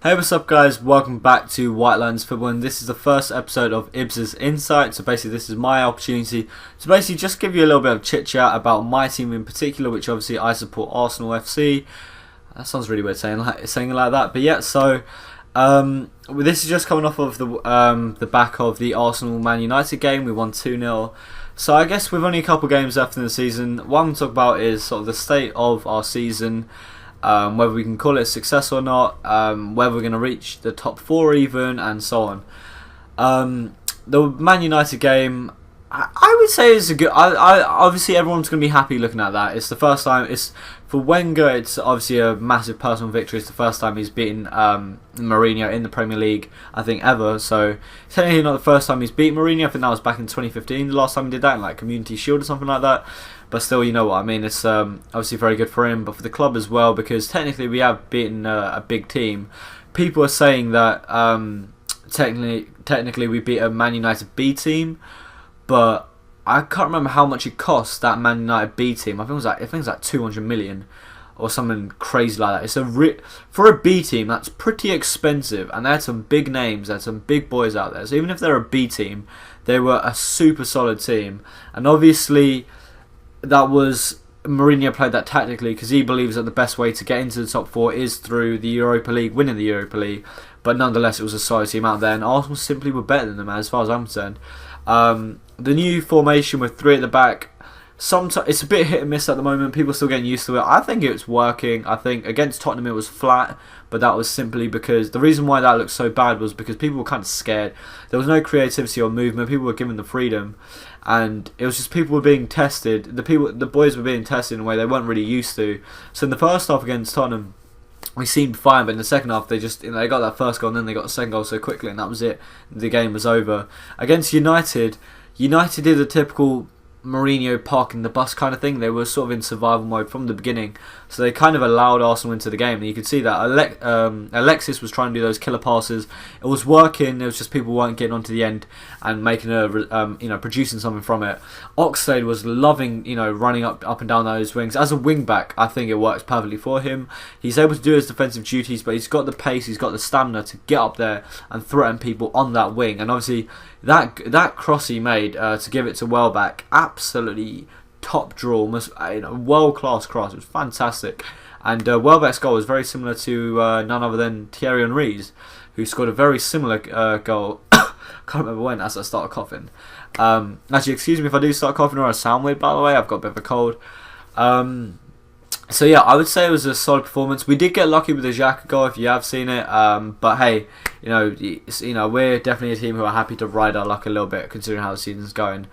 Hey, what's up guys, welcome back to WhiteLinesFootball, and this is the first episode of Ibs' Insight. So basically this is my opportunity to basically just give you a little bit of chit chat about my team in particular, which obviously I support Arsenal FC. That sounds really weird saying it like that, but yeah, so this is just coming off of the back of the Arsenal Man United game. We won 2-0. So I guess with only a couple games left in the season, what I'm going to talk about is sort of the state of our season. Whether we can call it a success or not, whether we're going to reach the top 4 even, and so on. The Man United game, I would say is a good. Obviously everyone's going to be happy looking at that. It's the first time. It's for Wenger. It's obviously a massive personal victory. It's the first time he's beaten Mourinho in the Premier League, I think, ever. So technically not the first time he's beat Mourinho. I think that was back in 2015. The last time he did that in like Community Shield or something like that. But still, you know what I mean. It's obviously very good for him, but for the club as well, because technically we have beaten a big team. People are saying that technically we beat a Man United B team, but I can't remember how much it cost, that Man United B team. I think it was like 200 million or something crazy like that. It's for a B team, that's pretty expensive, and they had some big names, they had some big boys out there. So even if they're a B team, they were a super solid team, and obviously that was Mourinho played that tactically because he believes that the best way to get into the top 4 is through the Europa League, winning the Europa League. But nonetheless, it was a solid team out there, and Arsenal simply were better than them as far as I'm concerned. The new formation with 3 at the back, sometimes it's a bit hit and miss at the moment. People are still getting used to it. I think it's working. I think against Tottenham it was flat, but that was simply because the reason why that looked so bad was because people were kind of scared. There was no creativity or movement. People were given the freedom, and it was just people were being tested. The boys were being tested in a way they weren't really used to. So in the first half against Tottenham, we seemed fine, but in the second half they they got that first goal and then they got the second goal so quickly, and that was it. The game was over. Against United did a typical Mourinho parking the bus kind of thing. They were sort of in survival mode from the beginning, so they kind of allowed Arsenal into the game, and you could see that Alexis was trying to do those killer passes. It was working. It was just people weren't getting onto the end and making producing something from it. Oxlade was loving running up and down those wings. As a wing back, I think it works perfectly for him. He's able to do his defensive duties, but he's got the pace, he's got the stamina to get up there and threaten people on that wing. And obviously that cross he made to give it to Welbeck, absolutely top draw, world class cross. It was fantastic, and Welbeck's goal was very similar to none other than Thierry Henry's, who scored a very similar goal. Can't remember when, as I started coughing. Actually, excuse me if I do start coughing or I sound weird, by the way. I've got a bit of a cold. So yeah, I would say it was a solid performance. We did get lucky with the Xhaka goal, if you have seen it. But hey, we're definitely a team who are happy to ride our luck a little bit, considering how the season's going.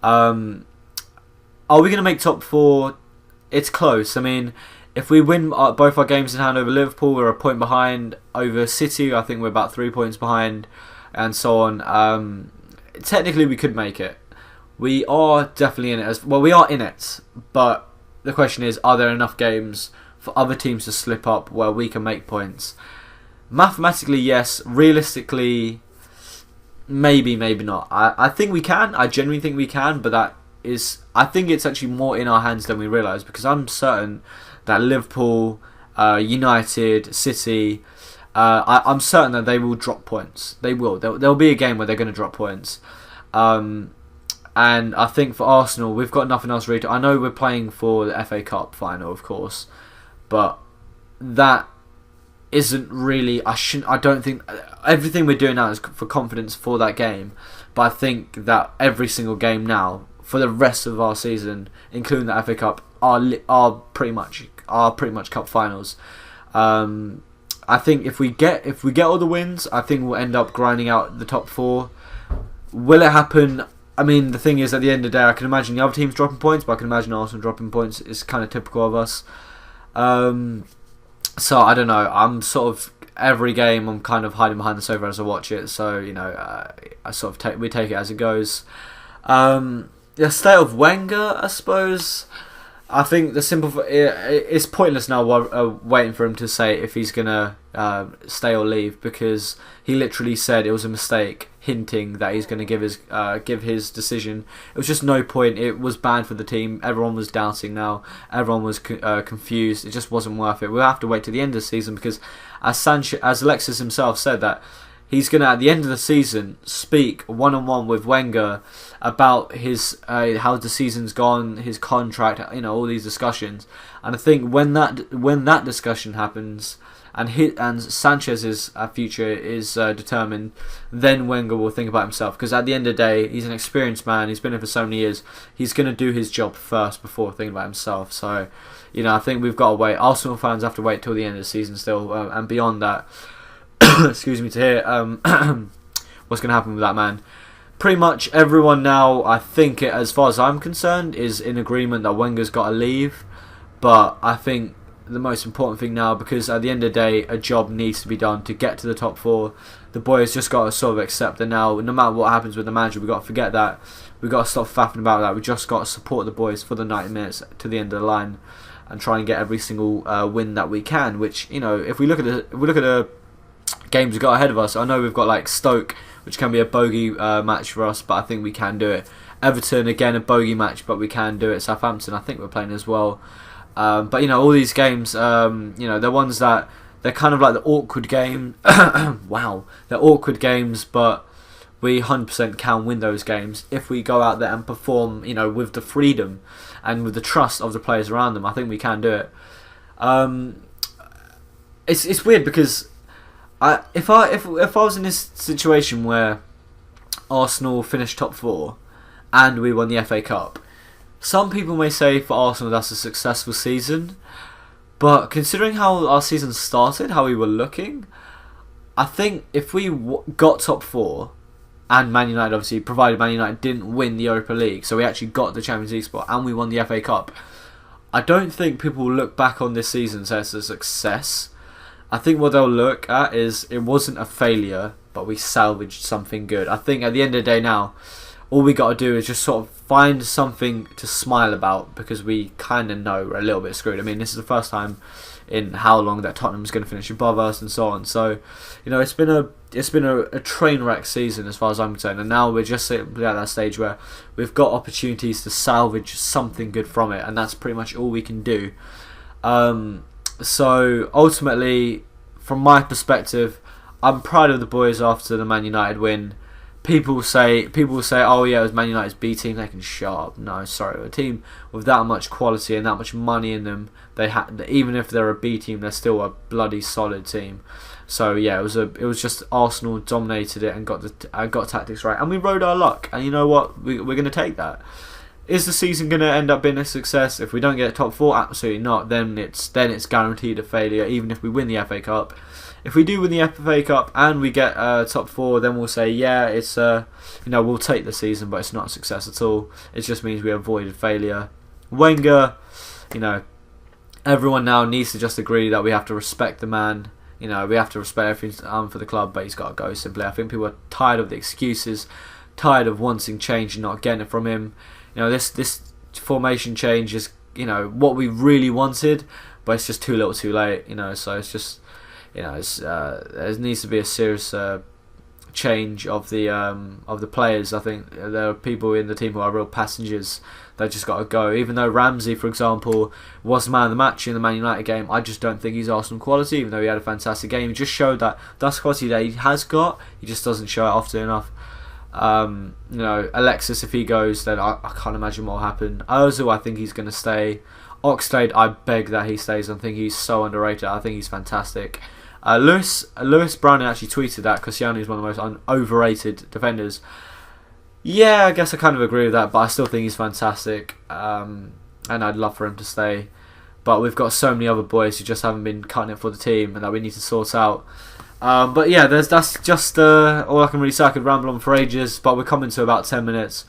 Are we going to make top 4? It's close. I mean, if we win both our games in hand over Liverpool, we're a point behind. Over City, I think we're about 3 points behind, and so on. Technically, we could make it. We are definitely in it. We are in it, but the question is, are there enough games for other teams to slip up where we can make points? Mathematically, yes. Realistically, maybe not. I think we can. I genuinely think we can, but I think it's actually more in our hands than we realise, because I'm certain that Liverpool, United, City, I'm certain that they will drop points. They will. There'll be a game where they're going to drop points. And I think for Arsenal, we've got nothing else really. I know we're playing for the FA Cup final, of course, but that isn't really. I don't think everything we're doing now is for confidence for that game. But I think that every single game now, for the rest of our season, including the FA Cup, are pretty much cup finals. I think if we get all the wins, I think we'll end up grinding out the top 4. Will it happen? I mean, the thing is, at the end of the day, I can imagine the other teams dropping points, but I can imagine Arsenal dropping points. It's kind of typical of us. So I don't know. I'm sort of every game I'm kind of hiding behind the sofa as I watch it. So I sort of we take it as it goes. The state of Wenger, I suppose. I think it's pointless now waiting for him to say if he's gonna stay or leave, because he literally said it was a mistake, hinting that he's going to give his decision. It was just no point. It was bad for the team. Everyone was doubting now. Everyone was confused. It just wasn't worth it. We'll have to wait to the end of the season, because as Alexis himself said, that he's going to, at the end of the season, speak one-on-one with Wenger about his how the season's gone, his contract, all these discussions. And I think when that discussion happens, and Sanchez's future is determined, then Wenger will think about himself. Because at the end of the day, he's an experienced man. He's been here for so many years. He's going to do his job first before thinking about himself. So, I think we've got to wait. Arsenal fans have to wait till the end of the season still, and beyond that, excuse me, to hear what's going to happen with that man. Pretty much everyone now, I think, as far as I'm concerned, is in agreement that Wenger's got to leave. But I think the most important thing now, because at the end of the day, a job needs to be done to get to the top 4. The boys just got to sort of accept that now, no matter what happens with the manager, we've got to forget that. We've got to stop faffing about that. We just got to support the boys for the 90 minutes to the end of the line and try and get every single win that we can. Which, if we look at the games we've got ahead of us, I know we've got like Stoke, which can be a bogey match for us, but I think we can do it. Everton, again, a bogey match, but we can do it. Southampton, I think we're playing as well. But all these games, they're ones that they're kind of like the awkward game. Wow, they're awkward games, but we 100% can win those games if we go out there and perform, with the freedom and with the trust of the players around them. I think we can do it. It's weird because if I was in this situation where Arsenal finished top 4 and we won the FA Cup, some people may say for Arsenal that's a successful season, but considering how our season started, how we were looking, I think if we got top 4, and Man United obviously, provided Man United didn't win the Europa League, so we actually got the Champions League spot and we won the FA Cup, I don't think people will look back on this season and say it's a success. I think what they'll look at is it wasn't a failure, but we salvaged something good. I think at the end of the day now, all we got to do is just sort of find something to smile about, because we kind of know we're a little bit screwed. I mean, this is the first time in how long that Tottenham's going to finish above us and so on. So, it's been a train wreck season as far as I'm concerned, and now we're just at that stage where we've got opportunities to salvage something good from it, and that's pretty much all we can do. So ultimately, from my perspective, I'm proud of the boys after the Man United win. People will say, oh yeah, it was Man United's B team. They can shut up. No, sorry, a team with that much quality and that much money in them, even if they're a B team, they're still a bloody solid team. So yeah, it was just Arsenal dominated it and got tactics right, and we rode our luck. And you know what? We're going to take that. Is the season going to end up being a success? If we don't get top 4, absolutely not. Then it's guaranteed a failure, even if we win the FA Cup. If we do win the FA Cup and we get top 4, then we'll say, yeah, it's we'll take the season, but it's not a success at all. It just means we avoided failure. Wenger, everyone now needs to just agree that we have to respect the man. We have to respect everything for the club, but he's got to go, simply. I think people are tired of the excuses, tired of wanting change and not getting it from him. This formation change is, what we really wanted, but it's just too little too late, so it's just, there needs to be a serious change of the players. I think there are people in the team who are real passengers that just got to go. Even though Ramsey, for example, was man of the match in the Man United game, I just don't think he's Arsenal quality, even though he had a fantastic game. He just showed that's quality that he has got, he just doesn't show it often enough. Alexis, if he goes, then I can't imagine what will happen. Ozil, I think he's going to stay. Oxlade, I beg that he stays. I think he's so underrated. I think he's fantastic. Lewis Browning actually tweeted that Cristiano is one of the most overrated defenders. Yeah, I guess I kind of agree with that, but I still think he's fantastic, and I'd love for him to stay. But we've got so many other boys who just haven't been cutting it for the team, and that we need to sort out. But yeah, that's just all I can really say. I could ramble on for ages, but we're coming to about 10 minutes.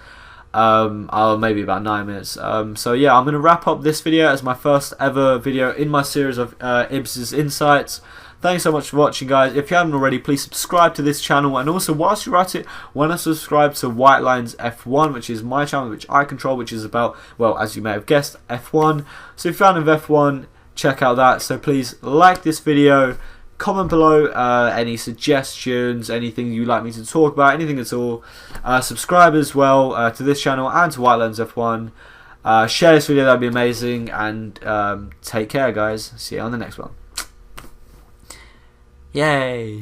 Maybe about 9 minutes. So yeah, I'm going to wrap up this video as my first ever video in my series of Ibs' Insights. Thanks so much for watching, guys. If you haven't already, please subscribe to this channel, and also whilst you're at it, why not subscribe to White Lines F1, which is my channel which I control, which is about, well, as you may have guessed, F1. So if you're a fan of F1, check out that. So please like this video, comment below any suggestions, anything you'd like me to talk about, anything at all. Subscribe as well to this channel and to White Lines F1. Share this video, that'd be amazing, and take care, guys. See you on the next one. Yay!